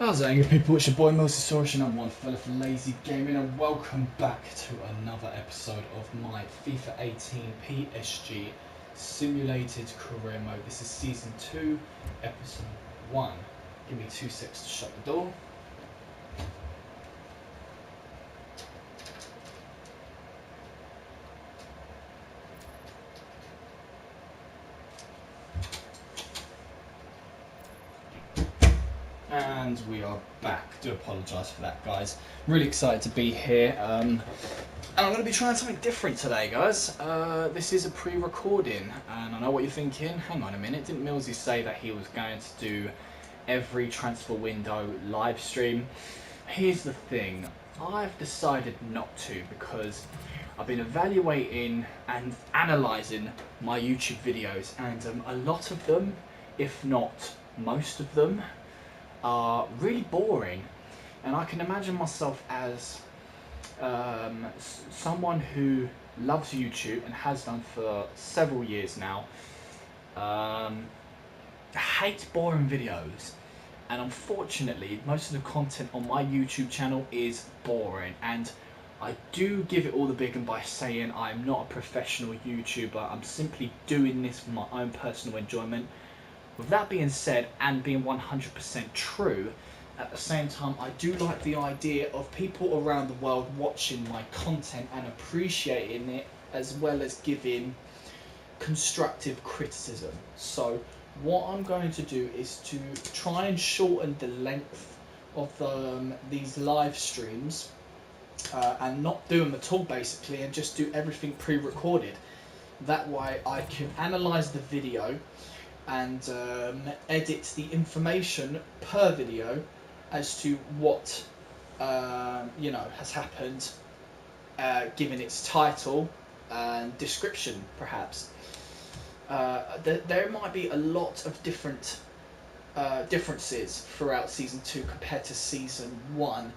How's it going, people? It's your boy MillzySawUs and I'm one fella for Lazy Gaming, and welcome back to another episode of my FIFA 18 PSG Simulated Career Mode. This is Season 2, Episode 1. Give me 2 seconds to shut the door. And we are back. Do apologise for that, guys. Really excited to be here. And I'm going to be trying something different today, guys. This is a pre-recording, and I know what you're thinking. Hang on a minute, didn't Millsy say that he was going to do every transfer window live stream? Here's the thing, I've decided not to because I've been evaluating and analysing my YouTube videos, and a lot of them, if not most of them, are really boring, and I can imagine myself as someone who loves YouTube and has done for several years now, hates boring videos, and unfortunately most of the content on my YouTube channel is boring, and I do give it all the big one by saying I'm not a professional YouTuber. I'm simply doing this for my own personal enjoyment. With that being said, and being 100% true, at the same time, I do like the idea of people around the world watching my content and appreciating it, as well as giving constructive criticism. So what I'm going to do is to try and shorten the length of these live streams, and not do them at all basically, and just do everything pre-recorded. That way I can analyse the video and edit the information per video as to what has happened, given its title and description perhaps. There might be a lot of differences throughout Season 2 compared to Season 1.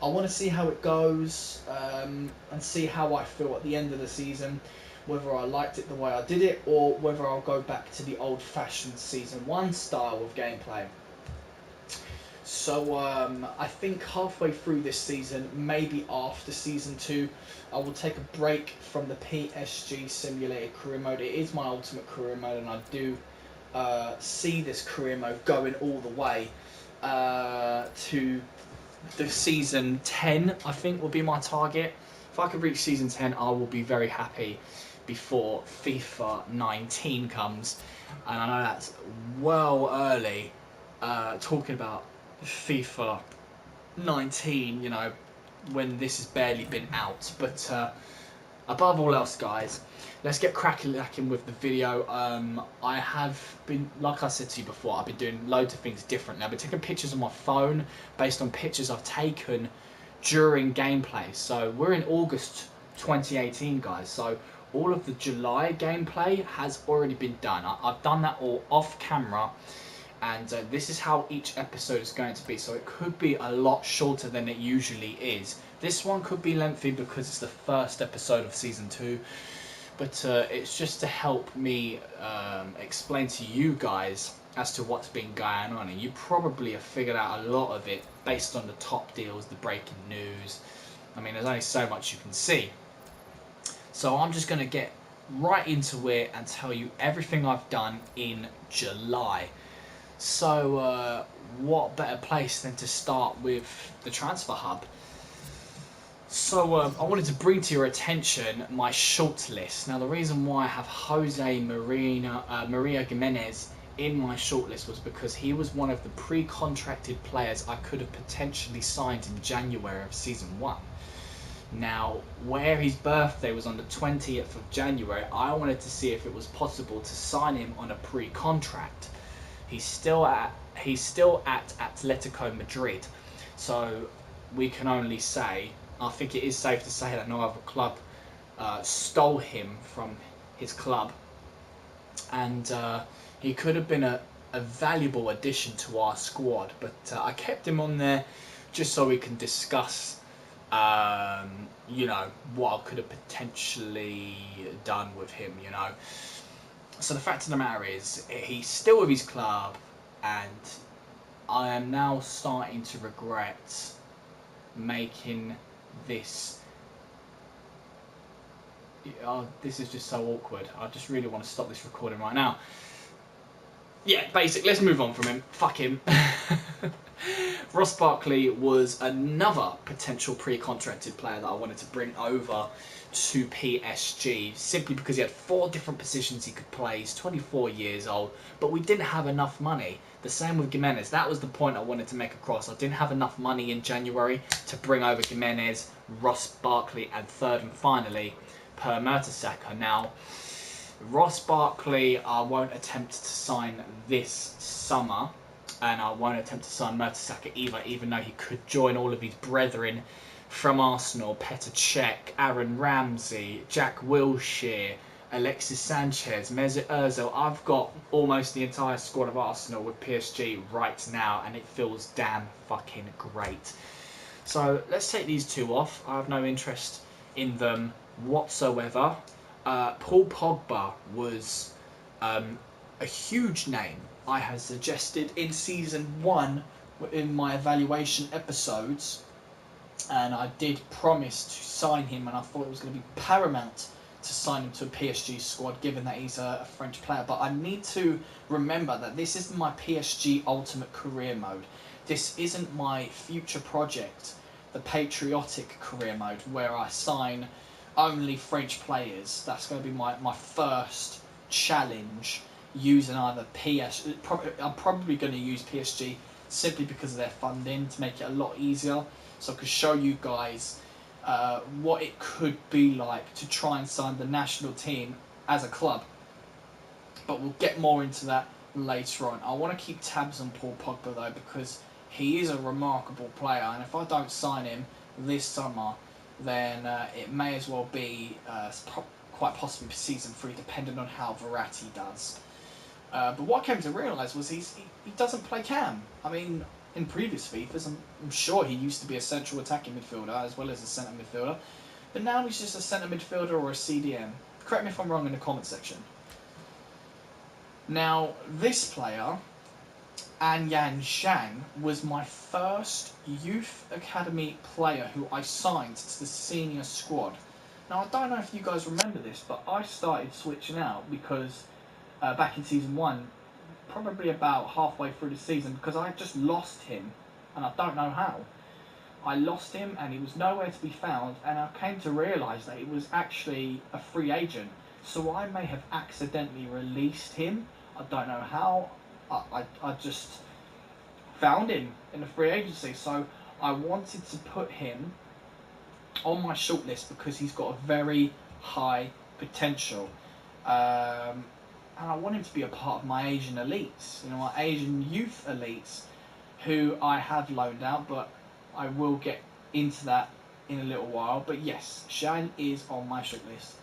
I want to see how it goes, and see how I feel at the end of the season, whether I liked it the way I did it, or whether I'll go back to the old-fashioned Season 1 style of gameplay. So I think halfway through this season, maybe after Season 2, I will take a break from the PSG Simulated Career Mode. It is my ultimate career mode, and I do see this career mode going all the way to the Season 10, I think, will be my target. If I could reach Season 10, I will be very happy before FIFA 19 comes. And I know that's well early, talking about FIFA 19, when this has barely been out. But above all else, guys, let's get cracking with the video. I have been, like I said to you before, I've been doing loads of things differently. I've been taking pictures on my phone based on pictures I've taken during gameplay. So we're in August 2018, guys. So all of the July gameplay has already been done. I've done that all off camera, and this is how each episode is going to be. So it could be a lot shorter than it usually is. This one could be lengthy because it's the first episode of Season 2, but it's just to help me explain to you guys as to what's been going on, and you probably have figured out a lot of it based on the top deals, the breaking news. I mean, there's only so much you can see. So I'm just going to get right into it and tell you everything I've done in July. So what better place than to start with the transfer hub. So I wanted to bring to your attention my short list. Now, the reason why I have Jose Maria Gimenez in my shortlist was because he was one of the pre-contracted players I could have potentially signed in January of Season 1. Now, where his birthday was on the 20th of January, I wanted to see if it was possible to sign him on a pre-contract. He's still at Atletico Madrid, so we can only say, I think it is safe to say, that no other club stole him from his club, and he could have been a valuable addition to our squad. But I kept him on there just so we can discuss what I could have potentially done with him, So the fact of the matter is, he's still with his club, and I am now starting to regret making this. Oh, this is just so awkward. I just really want to stop this recording right now. Yeah, basic. Let's move on from him. Fuck him. Ross Barkley was another potential pre-contracted player that I wanted to bring over to PSG, simply because he had 4 different positions he could play. He's 24 years old, but we didn't have enough money. The same with Gimenez. That was the point I wanted to make across. I didn't have enough money in January to bring over Gimenez, Ross Barkley, and third and finally, Per Mertesacker. Now, Ross Barkley, I won't attempt to sign this summer, and I won't attempt to sign Mertesacker either, even though he could join all of his brethren from Arsenal: Petr Cech, Aaron Ramsey, Jack Wilshere, Alexis Sanchez, Mesut Ozil. I've got almost the entire squad of Arsenal with PSG right now, and it feels damn fucking great. So let's take these 2 off. I have no interest in them whatsoever. Paul Pogba was a huge name I had suggested in season 1 in my evaluation episodes, and I did promise to sign him, and I thought it was going to be paramount to sign him to a PSG squad, given that he's a French player. But I need to remember that this isn't my PSG Ultimate Career Mode. This isn't my future project, the Patriotic Career Mode, where I sign only French players. That's going to be my first challenge using either PSG. I'm probably going to use PSG simply because of their funding, to make it a lot easier, so I could show you guys what it could be like to try and sign the national team as a club. But we'll get more into that later on. I want to keep tabs on Paul Pogba though, because he is a remarkable player, and if I don't sign him this summer, then it may as well be quite possibly season 3, depending on how Verratti does. But what I came to realise was he doesn't play cam. I mean, in previous FIFAs, I'm sure he used to be a central attacking midfielder as well as a centre midfielder, but now he's just a centre midfielder or a CDM. Correct me if I'm wrong in the comment section. Now, this player, Anyan Zhang, was my first youth academy player who I signed to the senior squad. Now, I don't know if you guys remember this, but I started switching out because back in season 1, probably about halfway through the season, because I just lost him, and I don't know how. I lost him and he was nowhere to be found, and I came to realise that he was actually a free agent, so I may have accidentally released him. I don't know how. I just found him in the free agency, so I wanted to put him on my shortlist because he's got a very high potential. And I want him to be a part of my Asian elites, my Asian youth elites, who I have loaned out, but I will get into that in a little while. But yes, Shane is on my shortlist.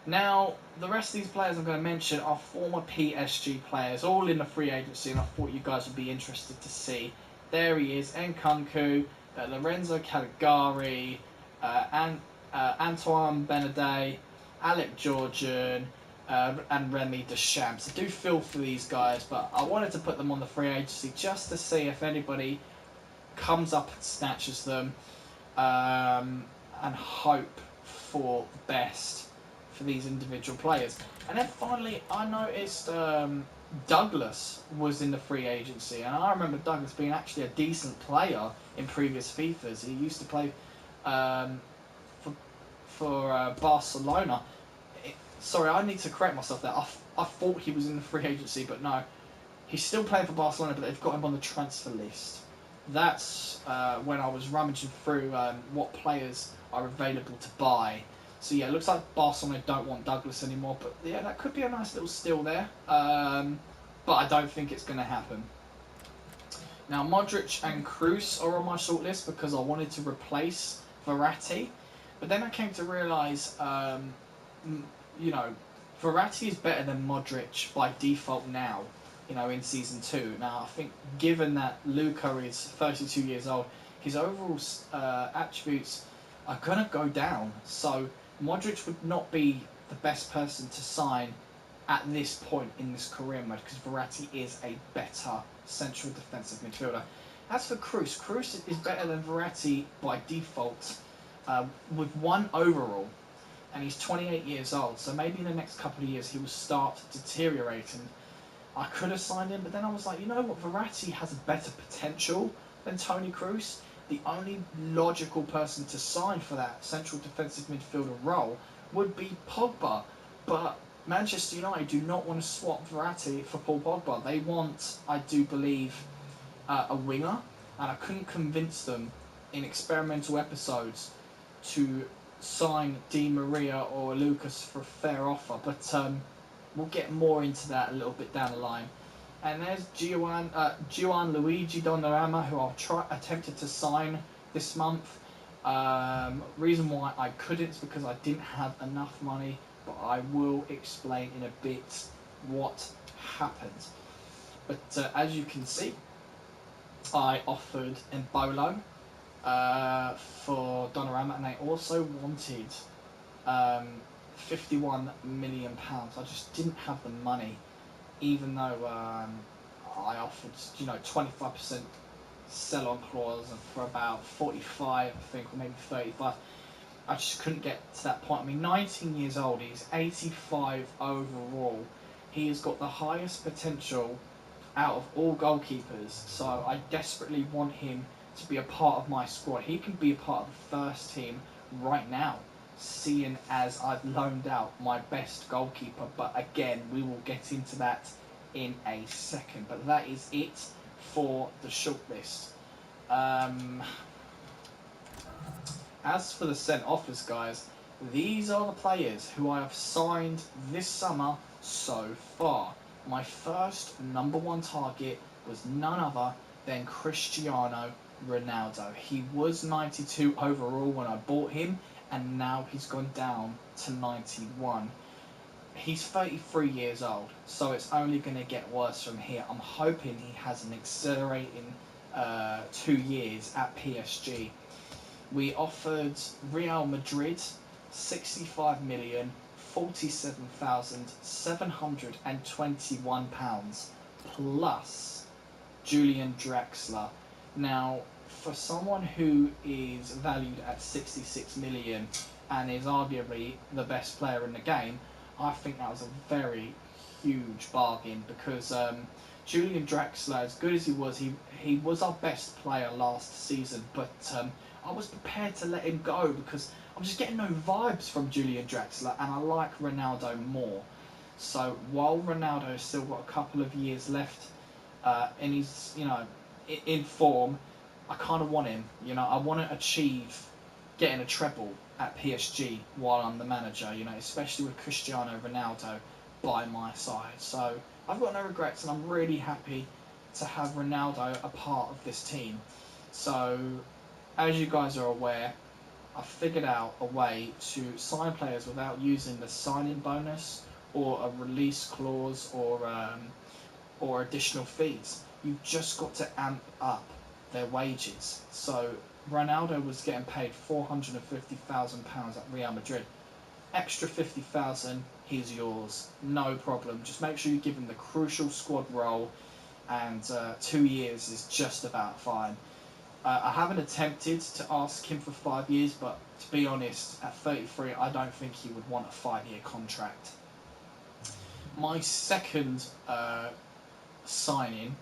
Now, the rest of these players I'm going to mention are former PSG players, all in the free agency, and I thought you guys would be interested to see. There he is, Nkunku, Lorenzo Caligari, Antoine Benedet, Alec Georgian, and Remy Deschamps. I do feel for these guys, but I wanted to put them on the free agency just to see if anybody comes up and snatches them, and hope for the best for these individual players. And then finally, I noticed Douglas was in the free agency, and I remember Douglas being actually a decent player in previous FIFAs. He used to play for Barcelona. Sorry, I need to correct myself there. I thought he was in the free agency, but no. He's still playing for Barcelona, but they've got him on the transfer list. That's when I was rummaging through what players are available to buy. So yeah, it looks like Barcelona don't want Douglas anymore, but yeah, that could be a nice little steal there. But I don't think it's going to happen. Now, Modric and Kroos are on my shortlist because I wanted to replace Verratti. But then I came to realise, Verratti is better than Modric by default now, in Season 2. Now, I think given that Luka is 32 years old, his overall attributes are going to go down. So Modric would not be the best person to sign at this point in this career mode, because Verratti is a better central defensive midfielder. As for Kroos is better than Verratti by default, with 1 overall, and he's 28 years old, so maybe in the next couple of years he will start deteriorating. I could have signed him, but then I was like, you know what, Verratti has a better potential than Toni Kroos. The only logical person to sign for that central defensive midfielder role would be Pogba, but Manchester United do not want to swap Verratti for Paul Pogba. They want, I do believe, a winger, and I couldn't convince them in experimental episodes to sign Di Maria or Lucas for a fair offer, but we'll get more into that a little bit down the line. And there's Gianluigi Donnarumma, who I've attempted to sign this month. Reason why I couldn't is because I didn't have enough money, but I will explain in a bit what happened. But as you can see, I offered Embolo for Donnarumma, and they also wanted £51 million. I just didn't have the money, even though I offered 25% sell-on clause for about 45, I think, or maybe 35. I just couldn't get to that point. I mean, 19 years old, he's 85 overall. He has got the highest potential out of all goalkeepers, so I desperately want him to be a part of my squad. He can be a part of the first team right now, seeing as I've loaned out my best goalkeeper. But again, we will get into that in a second. But that is it for the shortlist. As for the sent offers, guys, these are the players who I have signed this summer so far. My first number 1 target was none other than Cristiano Ronaldo. He was 92 overall when I bought him, and now he's gone down to 91. He's 33 years old, so it's only going to get worse from here. I'm hoping he has an accelerating 2 years at PSG. We offered Real Madrid 65 million, £47,721 plus Julian Draxler. Now, for someone who is valued at 66 million and is arguably the best player in the game, I think that was a very huge bargain, because Julian Draxler, as good as he was our best player last season, but I was prepared to let him go because I'm just getting no vibes from Julian Draxler, and I like Ronaldo more. So while Ronaldo has still got a couple of years left, and he's in form, I kind of want him. I want to achieve getting a treble at PSG while I'm the manager. Especially with Cristiano Ronaldo by my side. So I've got no regrets, and I'm really happy to have Ronaldo a part of this team. So, as you guys are aware, I figured out a way to sign players without using the signing bonus or a release clause or additional fees. You've just got to amp up their wages. So Ronaldo was getting paid £450,000 at Real Madrid. Extra 50,000, he's yours, no problem. Just make sure you give him the crucial squad role, and 2 years is just about fine. I haven't attempted to ask him for 5 years, but to be honest, at 33, I don't think he would want a 5-year contract. My second signing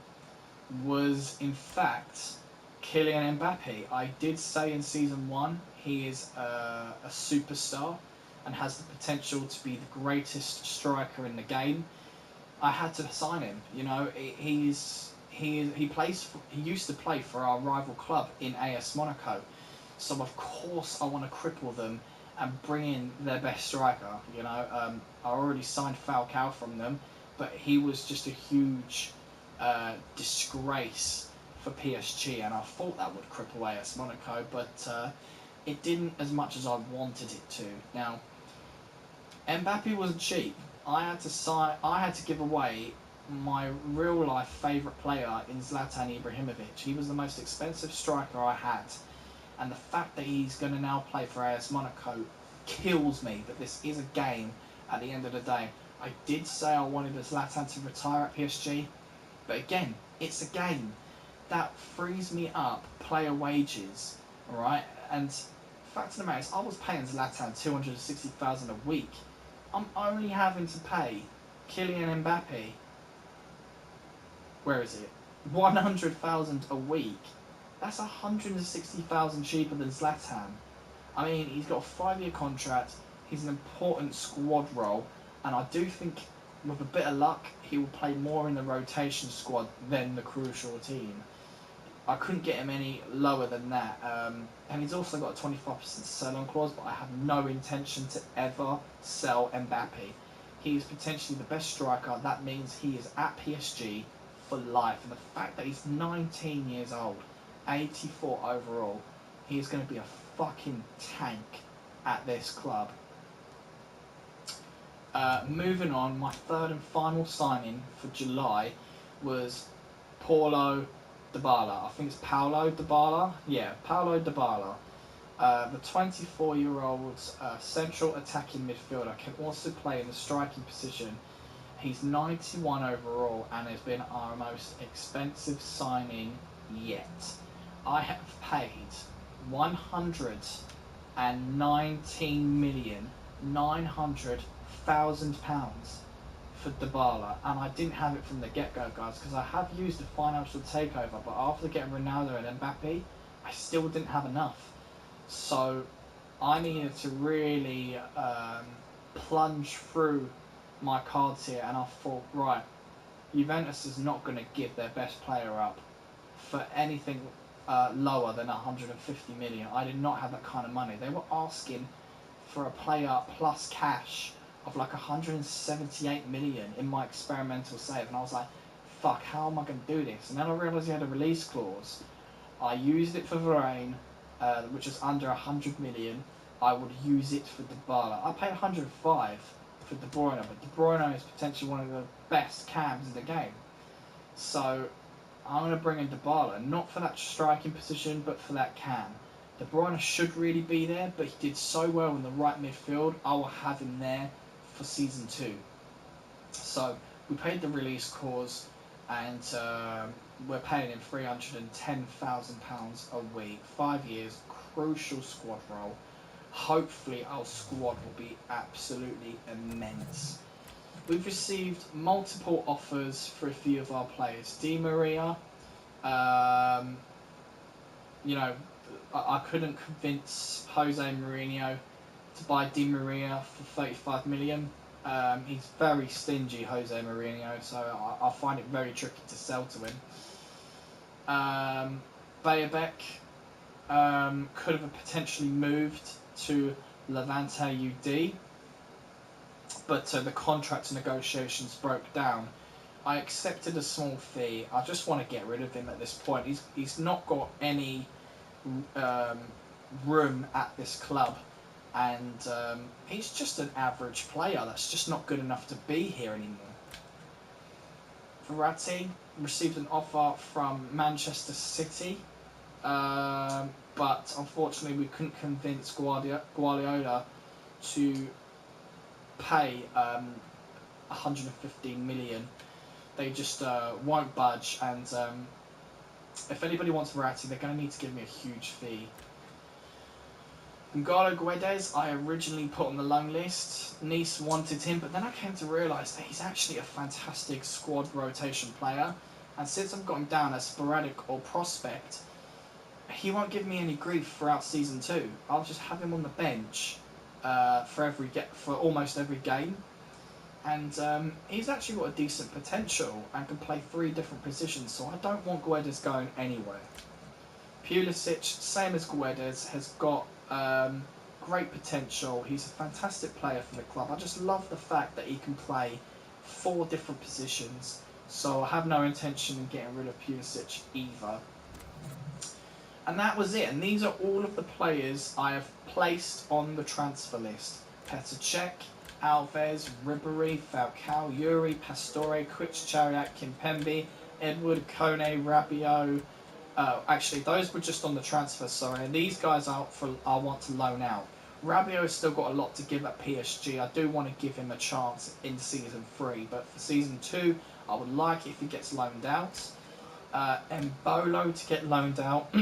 was, in fact, Kylian Mbappe. I did say in Season 1 he is a superstar and has the potential to be the greatest striker in the game. I had to sign him. He used to play for our rival club in AS Monaco, so of course I want to cripple them and bring in their best striker. I already signed Falcao from them, but he was just a huge disgrace for PSG, and I thought that would cripple AS Monaco, but it didn't as much as I wanted it to. Now, Mbappe wasn't cheap. I had to give away my real life favourite player in Zlatan Ibrahimovic. He was the most expensive striker I had, and the fact that he's going to now play for AS Monaco kills me. But this is a game at the end of the day. I did say I wanted Zlatan to retire at PSG, but again, it's a game. That frees me up player wages, alright? And fact of the matter is, I was paying Zlatan 260,000 a week. I'm only having to pay Kylian Mbappe, where is it? 100,000 a week. That's 160,000 cheaper than Zlatan. I mean, he's got a 5-year contract. He's an important squad role, and I do think, with a bit of luck, he will play more in the rotation squad than the crucial team. I couldn't get him any lower than that. And he's also got a 25% sell-on clause, but I have no intention to ever sell Mbappe. He is potentially the best striker. That means he is at PSG for life. And the fact that he's 19 years old, 84 overall, he is going to be a fucking tank at this club. Moving on, my third and final signing for July was Paulo Dybala. I think it's Paulo Dybala. Yeah, Paulo Dybala. The 24-year-old central attacking midfielder can also play in the striking position. He's 91 overall and has been our most expensive signing yet. I have paid £119,900,000 for Dybala, and I didn't have it from the get-go, guys, because I have used a financial takeover, but after getting Ronaldo and Mbappe, I still didn't have enough. So I needed to really plunge through my cards here, and I thought, right, Juventus is not going to give their best player up for anything lower than 150 million. I did not have that kind of money. They were asking for a player plus cash of like 178 million in my experimental save, and I was like, fuck, how am I going to do this? And then I realised he had a release clause. I used it for Varane, which is under 100 million. I would use it for Dybala. I paid 105 for De Bruyne, but De Bruyne is potentially one of the best cams in the game. So I'm going to bring in Dybala, not for that striking position, but for that cam. De Bruyne should really be there, but he did so well in the right midfield, I will have him there for season 2. So we paid the release clause, and we're paying him £310,000 a week, 5 years, crucial squad role. Hopefully our squad will be absolutely immense. We've received multiple offers for a few of our players. Di Maria, I couldn't convince Jose Mourinho to buy Di Maria for 35 million. He's very stingy, Jose Mourinho, so I find it very tricky to sell to him. Bayabek could have potentially moved to Levante UD, but the contract negotiations broke down. I accepted a small fee. I just want to get rid of him at this point. He's not got any room at this club, and he's just an average player that's just not good enough to be here anymore. Verratti received an offer from Manchester City, but unfortunately we couldn't convince Guardiola to pay 115 million. They just won't budge, and if anybody wants Verratti, they're going to need to give me a huge fee. N'Golo Guedes, I originally put on the loan list. Nice wanted him, but then I came to realise that he's actually a fantastic squad rotation player, and since I've got him down as sporadic or prospect, he won't give me any grief throughout season 2. I'll just have him on the bench for almost every game, and he's actually got a decent potential and can play 3 different positions, so I don't want Guedes going anywhere. Pulisic, same as Guedes, has got great potential. He's a fantastic player for the club. I just love the fact that he can play 4 different positions, so I have no intention of getting rid of Pulisic either. And that was it, and these are all of the players I have placed on the transfer list. Petr Cech, Alves, Ribéry, Falcao, Yuri, Pastore, Kvaratskhelia, Kimpembe, Edward, Kone, Rabiot. Actually, those were just on the transfer, sorry. And these guys I want to loan out. Rabiot's still got a lot to give at PSG. I do want to give him a chance in Season 3, but for Season 2, I would like it if he gets loaned out. Embolo to get loaned out.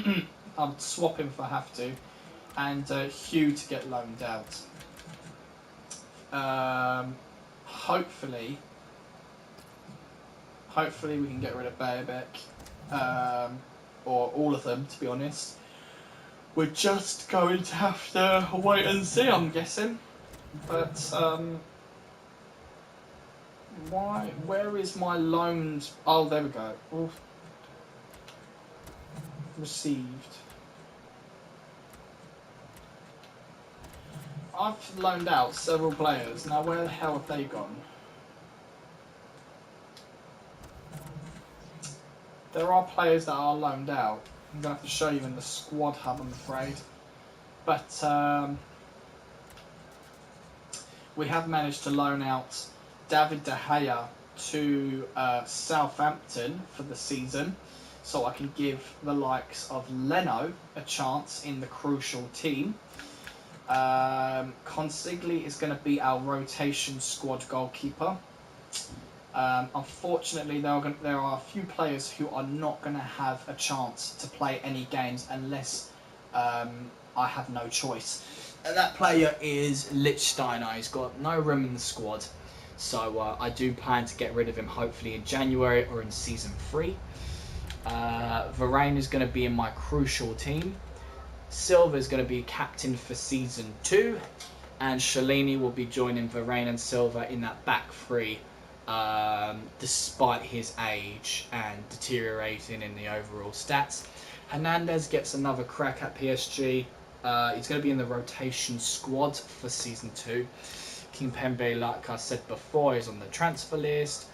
I would swap him if I have to. And Hugh to get loaned out. Hopefully we can get rid of Baybeck. Or all of them, to be honest. We're just going to have to wait and see, I'm guessing. But, where is my loans? Oh, there we go. Oof. Received. I've loaned out several players. Now, where the hell have they gone? There are players that are loaned out. I'm going to have to show you in the squad hub, I'm afraid. But we have managed to loan out David De Gea to Southampton for the season. So I can give the likes of Leno a chance in the crucial team. Consigli is going to be our rotation squad goalkeeper. Unfortunately, there are a few players who are not going to have a chance to play any games unless I have no choice. And that player is Lichtsteiner. He's got no room in the squad. So I do plan to get rid of him hopefully in January or in Season 3. Varane is going to be in my crucial team. Silva is going to be captain for Season 2. And Shalini will be joining Varane and Silva in that back three. Despite his age and deteriorating in the overall stats. Hernandez gets another crack at PSG. He's going to be in the rotation squad for Season 2. Kimpembe, like I said before, is on the transfer list.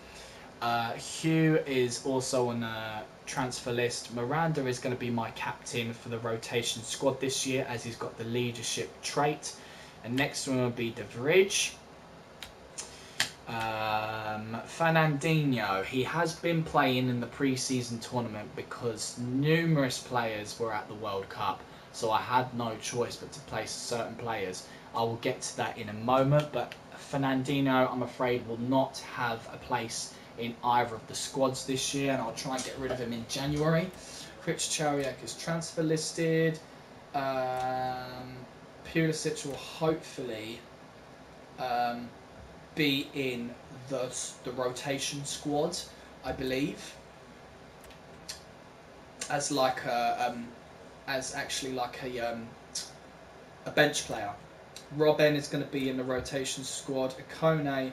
Hugh is also on the transfer list. Miranda is going to be my captain for the rotation squad this year, as he's got the leadership trait. And next one will be De Vrij. Fernandinho, he has been playing in the pre-season tournament because numerous players were at the World Cup, so I had no choice but to place certain players. I will get to that in a moment, but Fernandinho, I'm afraid, will not have a place in either of the squads this year, and I'll try and get rid of him in January. Kritschariak is transfer listed. Pulisic will hopefully be in the rotation squad, I believe, as like a bench player. Robben is going to be in the rotation squad. Akone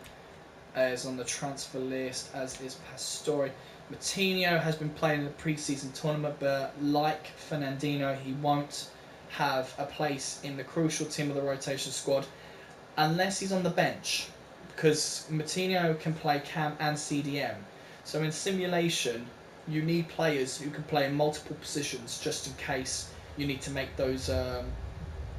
is on the transfer list, as is Pastore. Moutinho has been playing in the pre-season tournament, but like Fernandinho, he won't have a place in the crucial team of the rotation squad unless he's on the bench, because Moutinho can play cam and CDM. So in simulation, you need players who can play in multiple positions just in case you need to make those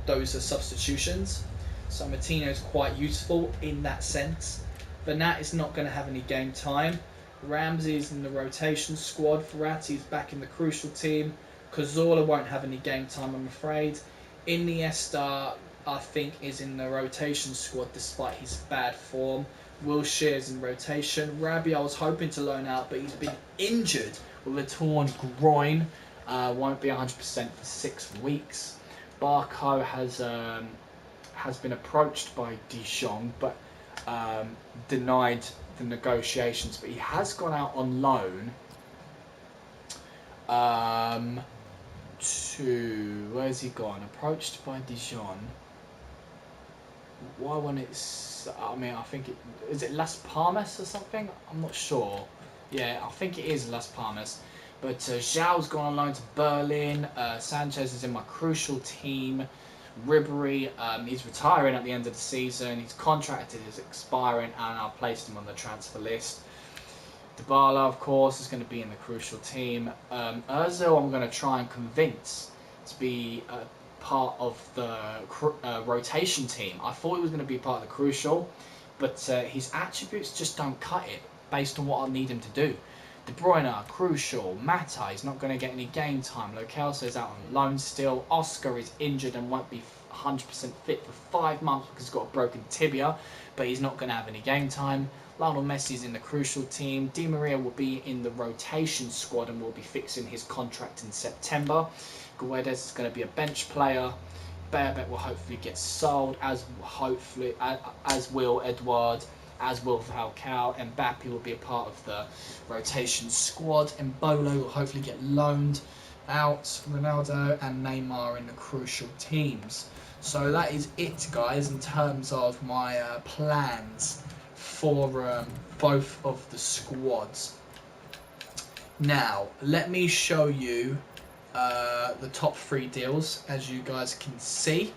substitutions. So Moutinho is quite useful in that sense. Bernat is not going to have any game time. Ramsey is in the rotation squad. Verratti is back in the crucial team. Cazorla won't have any game time, I'm afraid. Iniesta, I think, is in the rotation squad despite his bad form. Wilshere is in rotation. Rabiot I was hoping to loan out, but he's been injured with a torn groin. Won't be 100% for 6 weeks. Barco has been approached by Dijon, but denied the negotiations. But he has gone out on loan to, where's he gone? Approached by Dijon. Why won't it? I mean, I think is it Las Palmas or something? I'm not sure. Yeah, I think it is Las Palmas. But Zhao's gone on loan to Berlin. Sanchez is in my crucial team. Ribery, he's retiring at the end of the season. His contract is expiring, and I've placed him on the transfer list. Dybala, of course, is going to be in the crucial team. Ozil, I'm going to try and convince to be part of the rotation team. I thought he was going to be part of the crucial, but his attributes just don't cut it based on what I need him to do. De Bruyne, crucial. Mata, he's not going to get any game time. Lo Celso is out on loan still. Oscar is injured and won't be 100% fit for 5 months because he's got a broken tibia, but he's not going to have any game time. Lionel Messi is in the crucial team. Di Maria will be in the rotation squad and will be fixing his contract in September. Guedes is going to be a bench player. Berbet will hopefully get sold, as will Edouard, as will Falcao. Mbappe will be a part of the rotation squad. Mbolo will hopefully get loaned out. Ronaldo and Neymar in the crucial teams. So that is it, guys, in terms of my plans for both of the squads. Now, let me show you the top 3 deals, as you guys can see.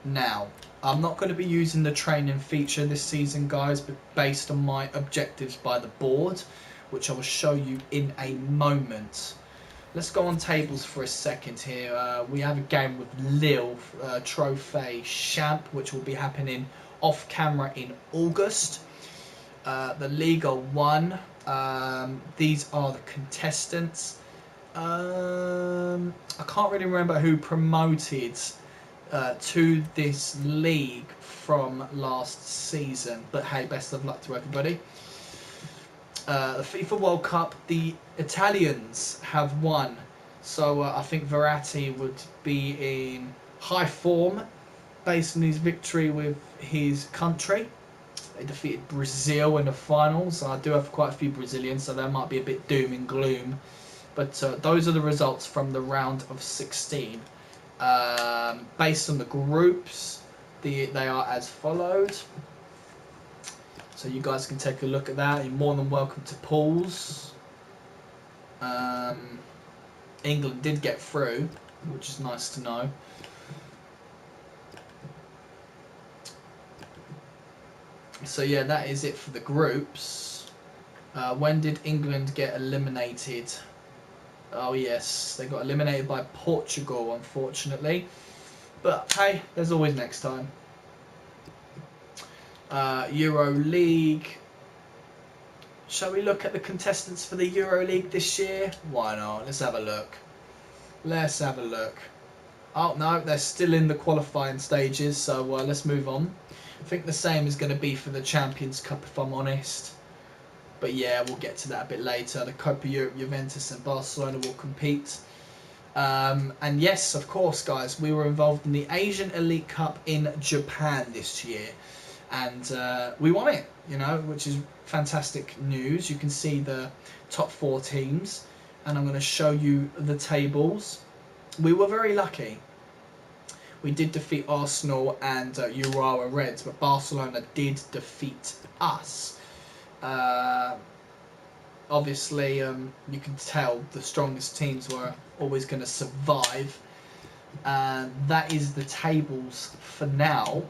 Now, I'm not going to be using the training feature this season, guys, but based on my objectives by the board, which I will show you in a moment. Let's go on tables for a second here. We have a game with Lille, Trophée Champ, which will be happening off camera in August. The Liga 1, these are the contestants. I can't really remember who promoted to this league from last season, but hey, best of luck to everybody. The FIFA World Cup, the Italians have won, so I think Verratti would be in high form based on his victory with his country. They defeated Brazil in the finals. I do have quite a few Brazilians, so there might be a bit doom and gloom, but those are the results from the round of 16. Based on the groups, they are as follows. So you guys can take a look at that. You're more than welcome to pause. England did get through, which is nice to know. So yeah, that is it for the groups. When did England get eliminated? Oh yes, they got eliminated by Portugal, unfortunately. But hey, there's always next time. Euro League. Shall we look at the contestants for the Euro League this year? Why not? Let's have a look. Let's have a look. Oh no, they're still in the qualifying stages, so let's move on. I think the same is going to be for the Champions Cup, if I'm honest. But yeah, we'll get to that a bit later. The Copa Europe, Juventus and Barcelona will compete. And yes, of course, guys, we were involved in the Asian Elite Cup in Japan this year. And we won it, you know, which is fantastic news. You can see the top 4 teams. And I'm going to show you the tables. We were very lucky. We did defeat Arsenal and Urawa Reds, but Barcelona did defeat us. Obviously, you can tell the strongest teams were always going to survive. And that is the tables for now.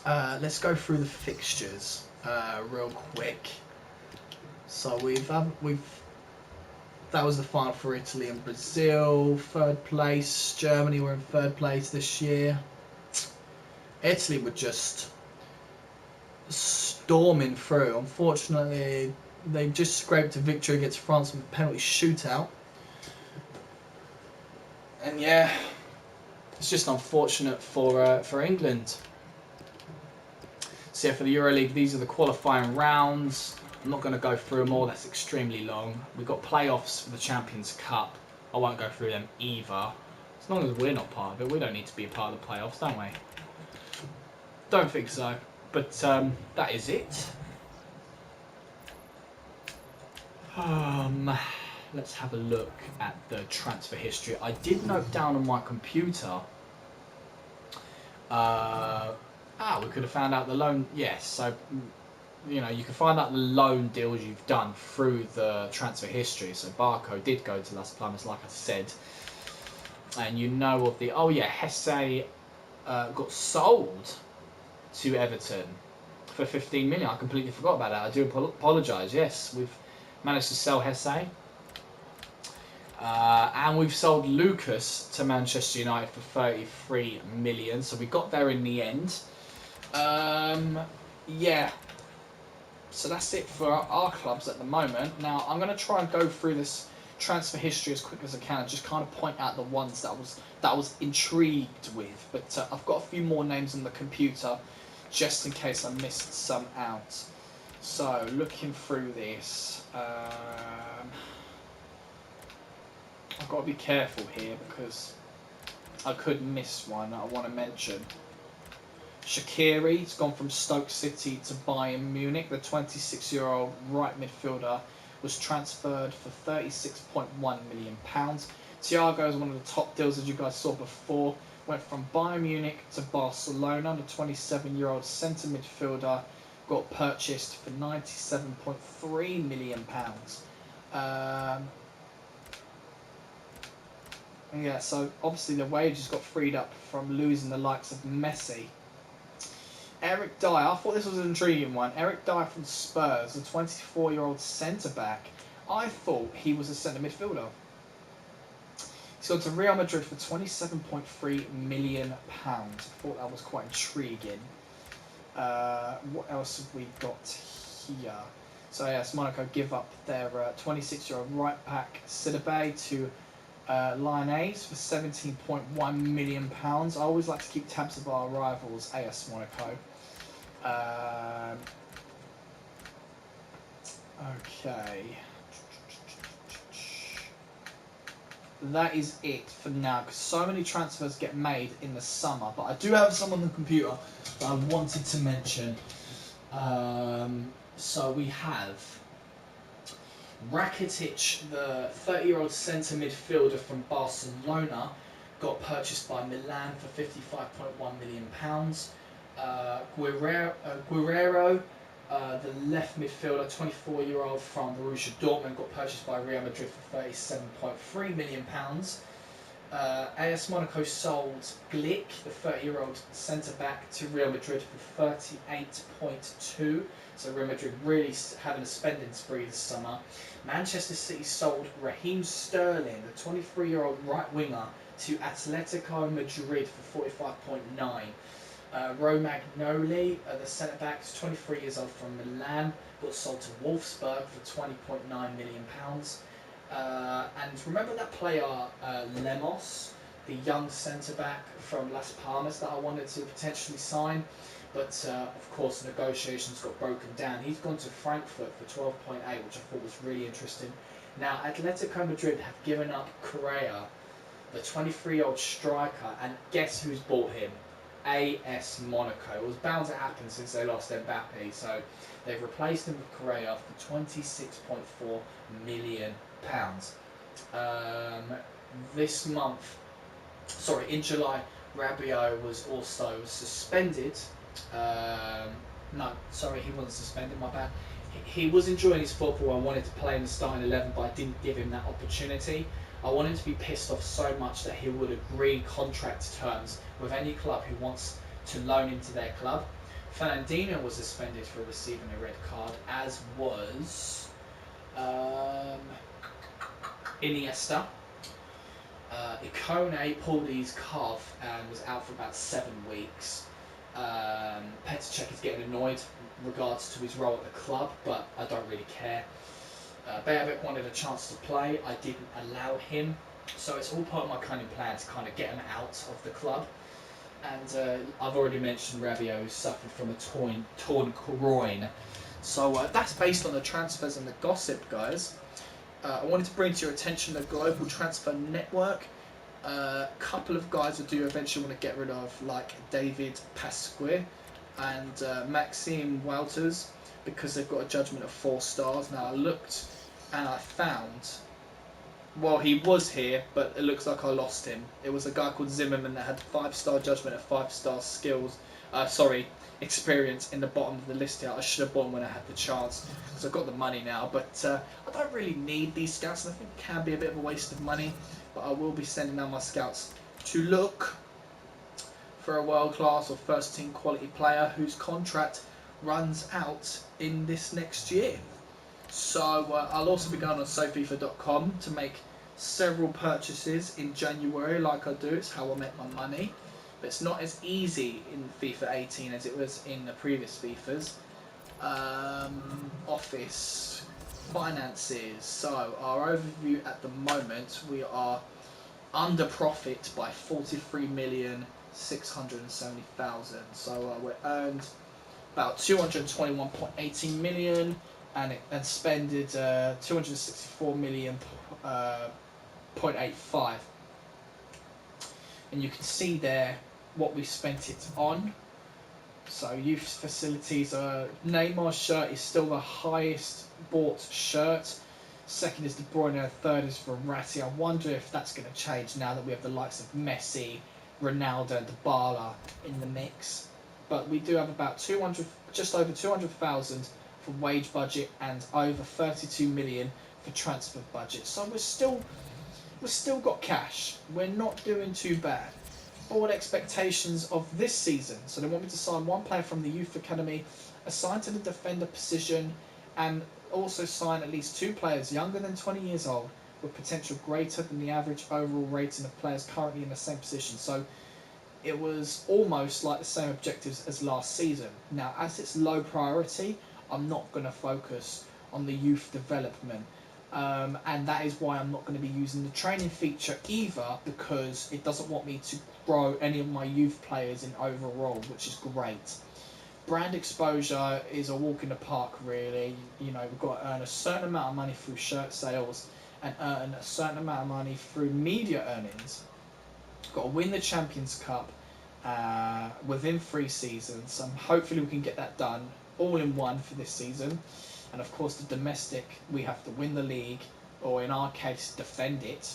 Let's go through the fixtures real quick. So that was the final for Italy and Brazil. 3rd place. Germany were in 3rd place this year. Italy were just storming through. Unfortunately, they just scraped a victory against France with a penalty shootout. And yeah, it's just unfortunate for England. So yeah, for the EuroLeague, these are the qualifying rounds. I'm not going to go through them all, that's extremely long. We've got playoffs for the Champions Cup. I won't go through them either. As long as we're not part of it, we don't need to be a part of the playoffs, don't we? Don't think so. But that is it. Let's have a look at the transfer history. I did note down on my computer. We could have found out the loan. Yes, so you know, you can find out the loan deals you've done through the transfer history. So Barco did go to Las Palmas, like I said, and you know of the. Oh yeah, Hesse got sold to Everton for 15 million. I completely forgot about that. I do apologise. Yes, we've managed to sell Hesse. And we've sold Lucas to Manchester United for 33 million. So we got there in the end. Yeah. So that's it for our clubs at the moment. Now I'm going to try and go through this transfer history as quick as I can and just kind of point out the ones that I was intrigued with. But I've got a few more names on the computer just in case I missed some out. So looking through this, I've got to be careful here because I could miss one that I want to mention. Shaqiri's gone from Stoke City to Bayern Munich. The 26-year-old right midfielder was transferred for £36.1 million. Thiago is one of the top deals, as you guys saw before. Went from Bayern Munich to Barcelona. The 27-year-old centre midfielder got purchased for £97.3 million. Yeah, so obviously the wages got freed up from losing the likes of Messi. Eric Dyer, I thought this was an intriguing one. Eric Dyer from Spurs, the 24-year-old centre-back. I thought he was a centre midfielder. He's gone to Real Madrid for £27.3 million. I thought that was quite intriguing. What else have we got here? So yes, Monaco give up their 26-year-old right-back Sidibe to Lyonnais for £17.1 million. I always like to keep tabs of our rivals, AS Monaco. Okay. That is it for now, because so many transfers get made in the summer. But I do have some on the computer that I wanted to mention. So we have Rakitic, the 30-year-old centre midfielder from Barcelona, got purchased by Milan for £55.1 million. Guerrero, the left midfielder, 24-year-old from Borussia Dortmund, got purchased by Real Madrid for £37.3 million. AS Monaco sold Glick, the 30-year-old centre-back, to Real Madrid for 38.2. So Real Madrid really having a spending spree this summer. Manchester City sold Raheem Sterling, the 23-year-old right winger, to Atletico Madrid for 45.9. Romagnoli, the centre-back, 23 years old from Milan, got sold to Wolfsburg for £20.9 million. And remember that player Lemos, the young centre-back from Las Palmas that I wanted to potentially sign, but of course negotiations got broken down. He's gone to Frankfurt for 12.8, which I thought was really interesting. Now Atletico Madrid have given up Correa, the 23-year-old striker, and guess who's bought him? AS Monaco. It was bound to happen since they lost Mbappe, so they've replaced him with Correa for £26.4 million. This month, in July, Rabiot was also suspended. No, sorry, he wasn't suspended, my bad. He was enjoying his football. I wanted to play in the starting 11, but I didn't give him that opportunity. I want him to be pissed off so much that he would agree contract terms with any club who wants to loan him to their club. Fernandinho was suspended for receiving a red card, as was Iniesta. Ikone pulled his calf and was out for about 7 weeks. Petr Cech is getting annoyed in regards to his role at the club, but I don't really care. Bejovic wanted a chance to play. I didn't allow him, so it's all part of my cunning plan to kind of get him out of the club. And I've already mentioned Rabiot, who suffered from a torn groin. So that's based on the transfers and the gossip, guys. I wanted to bring to your attention the Global Transfer Network. A couple of guys I do eventually want to get rid of, like David Pasquier and Maxime Wouters, because they've got a judgment of 4 stars. Now I looked and I found, well, he was here, but it looks like I lost him. It was a guy called Zimmerman that had 5-star judgment and 5-star skills. Experience in the bottom of the list here. I should have bought him when I had the chance, because I've got the money now. But I don't really need these scouts, and I think it can be a bit of a waste of money. But I will be sending down my scouts to look for a world-class or first-team quality player whose contract runs out in this next year. So I'll also be going on SawFifa.com to make several purchases in January like I do. It's how I make my money. But it's not as easy in FIFA 18 as it was in the previous FIFAs. Office, finances. So our overview at the moment, we are under profit by 43,670,000. So we earned about 221.18 million and spended 264 million 0.85, and you can see there what we spent it on. So youth facilities, Neymar's shirt is still the highest bought shirt. Second is De Bruyne, third is Verratti. I wonder if that's going to change now that we have the likes of Messi, Ronaldo and Dybala in the mix. But we do have about 200, just over 200,000 for wage budget and over 32 million for transfer budget. So we've still got cash. We're not doing too bad. Board expectations of this season. So they want me to sign one player from the youth academy, assigned to the defender position, and also sign at least 2 players younger than 20 years old with potential greater than the average overall rating of players currently in the same position. So it was almost like the same objectives as last season. Now, as it's low priority, I'm not going to focus on the youth development. And that is why I'm not going to be using the training feature either, because it doesn't want me to grow any of my youth players in overall, which is great. Brand exposure is a walk in the park, really. You know, we've got to earn a certain amount of money through shirt sales and earn a certain amount of money through media earnings. We've got to win the Champions Cup within 3 seasons, and hopefully we can get that done all in one for this season. And of course the domestic, we have to win the league, or in our case defend it,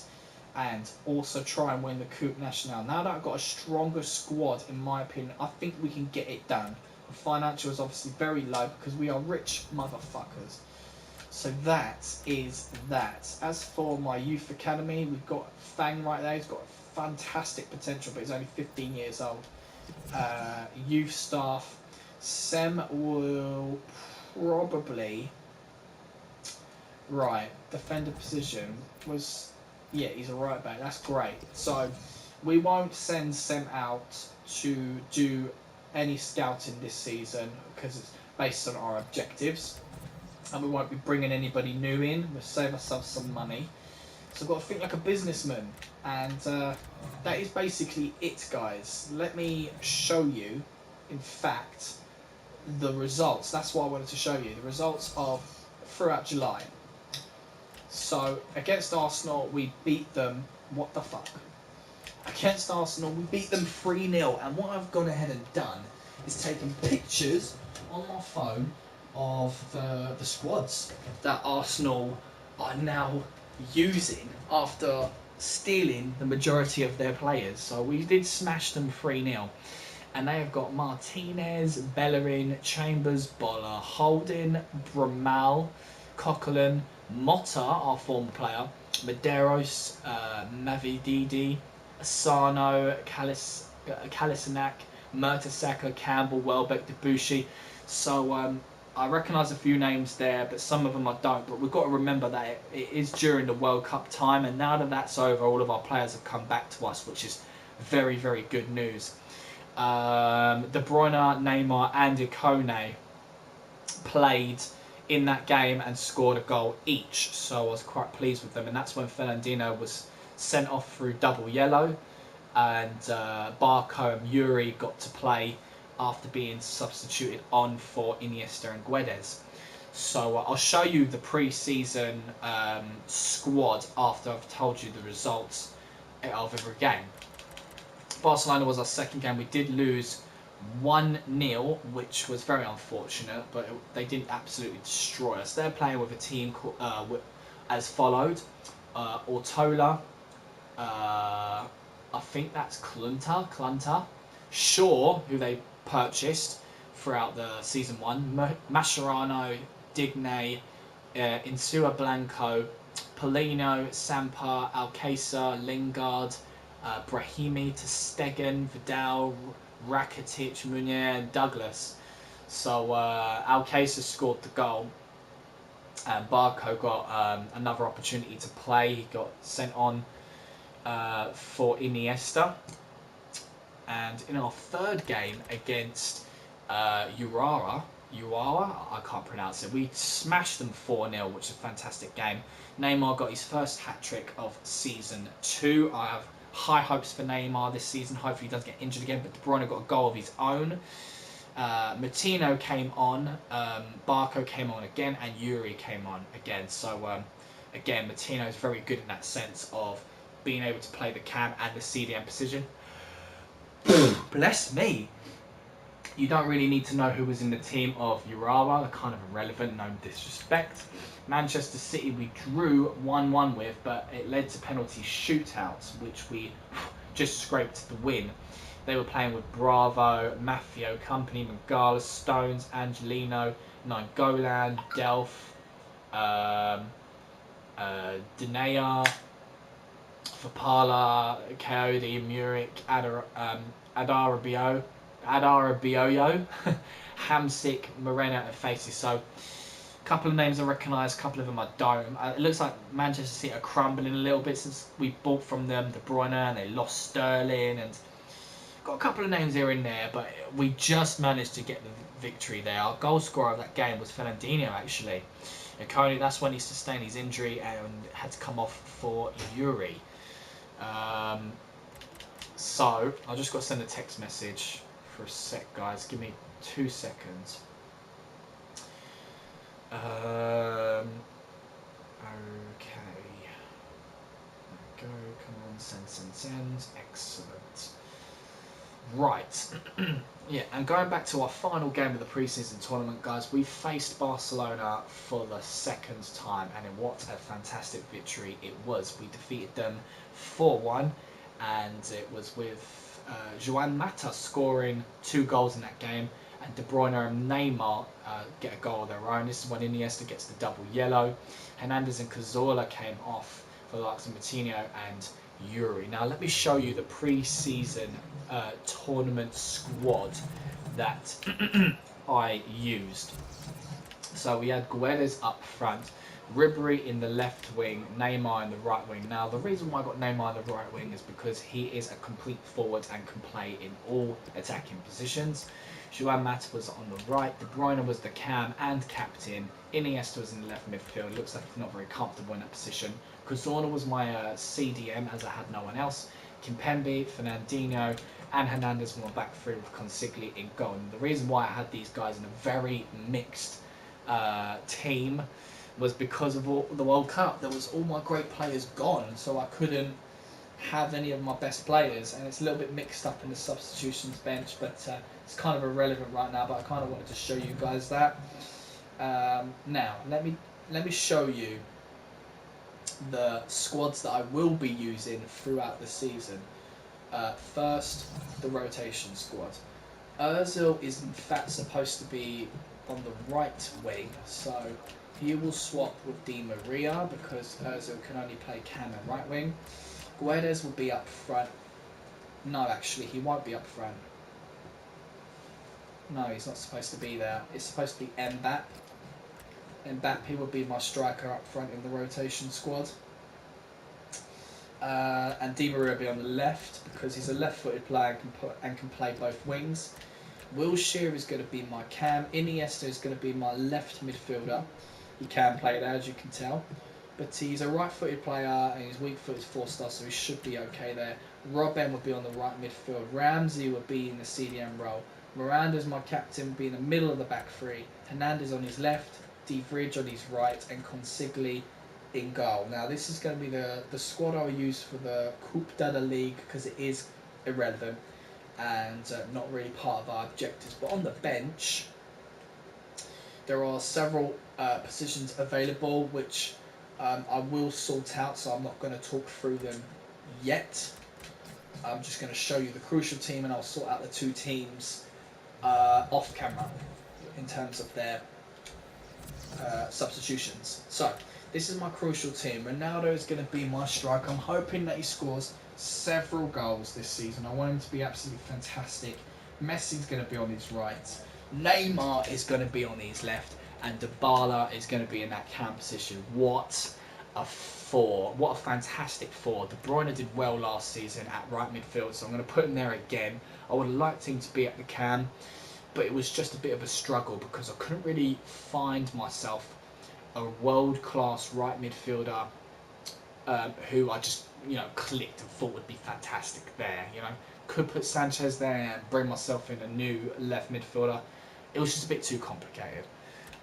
and also try and win the Coupe Nationale. Now that I've got a stronger squad, in my opinion, I think we can get it done. The financial is obviously very low because we are rich motherfuckers. So that is that. As for my youth academy, we've got Fang right there. He's got fantastic potential, but he's only 15 years old. Youth staff, Sem will probably, right, defender position was, yeah, he's a right back. That's great. So we won't send Sem out to do any scouting this season because it's based on our objectives, and we won't be bringing anybody new in. We'll save ourselves some money. So I've got to think like a businessman, and that is basically it, guys. Let me show you, in fact, the results. That's what I wanted to show you, the results of throughout July. So against Arsenal, we beat them, what the fuck? Against Arsenal, we beat them 3-0, and what I've gone ahead and done is taken pictures on my phone of the squads that Arsenal are now using after stealing the majority of their players. So we did smash them 3-0. And they have got Martinez, Bellerin, Chambers, Boller, Holding, Bramal, Coquelin, Motta, our former player, Medeiros, Mavididi, Asano, Kalisinac, Mertesacker, Campbell, Welbeck, Debussy. So I recognise a few names there, but some of them I don't. But we've got to remember that it is during the World Cup time, and now that that's over, all of our players have come back to us, which is very, very good news. De Bruyne, Neymar and Ikone played in that game and scored a goal each, so I was quite pleased with them. And that's when Fernandinho was sent off through double yellow, and Barco and Yuri got to play after being substituted on for Iniesta and Guedes. So I'll show you the pre-season squad after I've told you the results of every game. Barcelona was our second game. We did lose 1-0, which was very unfortunate, but they didn't absolutely destroy us. They're playing with a team called, as followed. Ortola, I think that's Clunter, Shaw, who they purchased throughout the season 1, Mascherano, Digne, Insua Blanco, Polino, Sampa, Alcácer, Lingard, Brahimi, Stegen, Vidal, Rakitic, Munier and Douglas. So Alcácer scored the goal. And Barco got another opportunity to play. He got sent on for Iniesta. And in our third game against Uruguay, I can't pronounce it, we smashed them 4-0, which is a fantastic game. Neymar got his first hat-trick of Season 2. I have high hopes for Neymar this season. Hopefully he doesn't get injured again, but De Bruyne got a goal of his own. Martino came on, Barco came on again, and Yuri came on again. So again, Martino is very good in that sense of being able to play the cam and the CDM position. Bless me. You don't really need to know who was in the team of Urawa. They're kind of irrelevant, no disrespect. Manchester City we drew 1-1 with, but it led to penalty shootouts, which we just scraped the win. They were playing with Bravo, Maffio, Company, Mangala, Stones, Angelino, Nainggolan, Delph, Dinea, Fapala, Coyote, Muric, Adarabioyo, Hamsik, Moreno, and Faces. So, a couple of names I recognise, a couple of them I don't. It looks like Manchester City are crumbling a little bit since we bought from them De Bruyne and they lost Sterling, and got a couple of names here and there, but we just managed to get the victory there. Our goal scorer of that game was Fernandinho, actually. Coney, that's when he sustained his injury and had to come off for Yuri. So I just got to send a text message for a sec, guys. Give me 2 seconds. Okay. There we go. Come on, send. Excellent. Right. Yeah, and going back to our final game of the pre-season tournament, guys, we faced Barcelona for the second time, and what a fantastic victory it was. We defeated them 4-1, and it was with Joan Mata scoring 2 goals in that game, and De Bruyne and Neymar get a goal of their own. This is when Iniesta gets the double yellow. Hernandez and Cazorla came off for the likes of Martino and Yuri. Now let me show you the pre-season tournament squad that I used. So we had Guedes up front, Ribery in the left wing, Neymar in the right wing. Now the reason why I got Neymar in the right wing is because he is a complete forward and can play in all attacking positions. Joan Mata was on the right, De Bruyne was the cam and captain, Iniesta was in the left midfield. Looks like he's not very comfortable in that position. Cazorla was my CDM, as I had no one else. Kimpembe, Fernandinho, and Hernandez were my back three with Consigli in goal. And the reason why I had these guys in a very mixed team was because of the World Cup. There was all my great players gone, so I couldn't have any of my best players, and it's a little bit mixed up in the substitutions bench, but it's kind of irrelevant right now. But I kind of wanted to show you guys that. Now let me show you the squads that I will be using throughout the season. First, the rotation squad. Ozil is in fact supposed to be on the right wing, so he will swap with Di Maria because Ozil can only play cam and right wing. Guedes will be up front. No, actually, he won't be up front. No, he's not supposed to be there. It's supposed to be Mbappe. Mbappe will be my striker up front in the rotation squad. And Di Maria will be on the left because he's a left-footed player and can play both wings. Wilshere is going to be my cam. Iniesta is going to be my left midfielder. He can play there, as you can tell. But he's a right-footed player and his weak foot is 4-star, so he should be okay there. Robben will be on the right midfield. Ramsey will be in the CDM role. Miranda's my captain, will be in the middle of the back three. Hernandez on his left, De Vrij on his right, and Consigli in goal. Now this is going to be the squad I will use for the Coupe de la Ligue because it is irrelevant and not really part of our objectives. But on the bench, there are several positions available which I will sort out, so I'm not going to talk through them yet. I'm just going to show you the crucial team, and I'll sort out the two teams off camera in terms of their substitutions. So this is my crucial team. Ronaldo is going to be my striker. I'm hoping that he scores several goals this season. I want him to be absolutely fantastic. Messi's going to be on his right. Neymar is going to be on his left. and Dybala is going to be in that cam position. What a four. What a fantastic four. De Bruyne did well last season at right midfield, so I'm going to put him there again. I would have liked him to be at the cam, but it was just a bit of a struggle because I couldn't really find myself a world-class right midfielder who I just, clicked and thought would be fantastic there. Could put Sanchez there and bring myself in a new left midfielder. It was just a bit too complicated.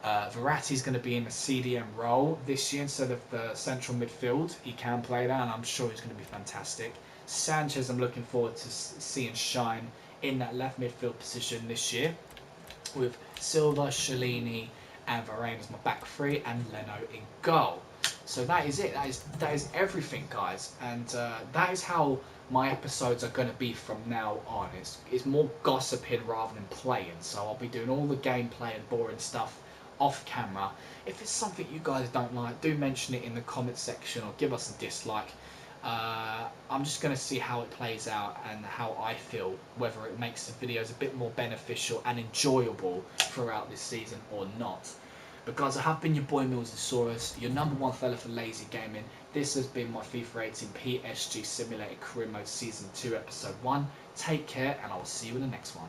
Verratti's going to be in the CDM role this year instead of the central midfield. He can play that, and I'm sure he's going to be fantastic. Sanchez, I'm looking forward to seeing shine in that left midfield position this year, with Silva, Chiellini, and Varane as my back three, and Leno in goal. So that is it. That is everything, guys, and that is how my episodes are going to be from now on. It's more gossiping rather than playing. So I'll be doing all the gameplay and boring stuff off camera. If it's something you guys don't like, do mention it in the comment section or give us a dislike. I'm just going to see how it plays out and how I feel, whether it makes the videos a bit more beneficial and enjoyable throughout this season or not. But guys, I have been your boy MillzySawUs, your #1 fella for lazy gaming. This has been my FIFA 18 PSG Simulated Career Mode Season 2 Episode 1. Take care, and I will see you in the next one.